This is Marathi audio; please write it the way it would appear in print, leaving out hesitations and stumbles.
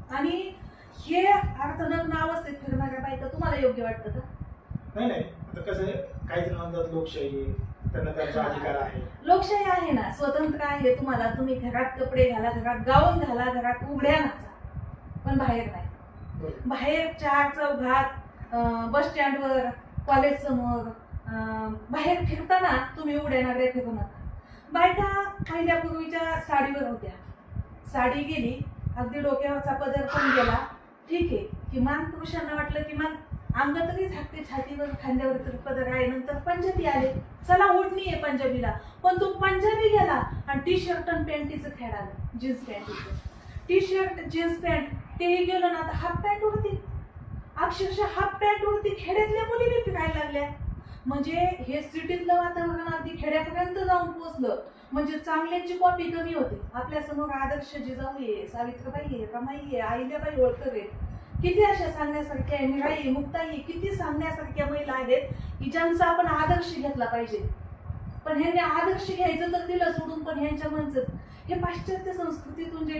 आणि हे अर्धनग्न अवस्थेत फिरणाऱ्या बायका तुम्हाला योग्य वाटतं का? नाही नाही, आता कसं आहे, काही जण म्हणतात लोकशाही आहे, त्यांना त्यांचा अधिकार आहे. लोकशाही आहे ना, स्वतंत्र आहे तुम्हाला. तुम्ही घरात कपडे घाला, घरात गाऊन घाला, घरात उघड्या नाचा, पण बाहेर नाही. बरोबर. बाहेर चार चौघात, बस स्टँडवर, कॉलेज समोर, बाहेर फिरताना तुम्ही उघड्या नागड्या फिरू नका. बायका पहिल्यापूर्वीच्या साडीवर होत्या, साडी गेली, अगदी डोक्यावरचा पदर पण गेला, ठीक आहे. किमान पुरुषांना वाटलं किमान अंग तरी झाकते, छातीवर खांद्यावर तरी पदर आहे. नंतर पंजाबी आले, चला ओढणी आहे पंजाबीला, पण तो पंजाबी गेला आणि टी शर्ट आणि पॅन्टीचं खेळ आलं, जीन्स पॅन्टीचं. टी शर्ट जीन्स पॅन्ट तेही गेलं ना, आता हाफ पॅन्ट वरती, अक्षरशः हाफ पॅन्ट वरती खेड्यातल्या मुली बी फिरायला लागल्या. म्हणजे हे सिटीतलं वातावरण अगदी खेड्यापर्यंत जाऊन पोहोचलं. म्हणजे चांगल्याची कॉपी कमी होते. आपल्या समोर आदर्श जिजाऊ आहे, सावित्रीबाई आहे, रमाई आहे, अहिल्याबाई होळकर आहे, किती अशा सांगण्यासारख्या आहे, मीराई, मुक्ताई, किती सांगण्यासारख्या महिला आहेत की ज्यांचा आपण आदर्श घेतला पाहिजे. पण ह्यांनी आदर्श घ्यायचं तर दिलं सोडून, पण ह्यांच्या मनचं हे पाश्चात्य संस्कृतीतून जे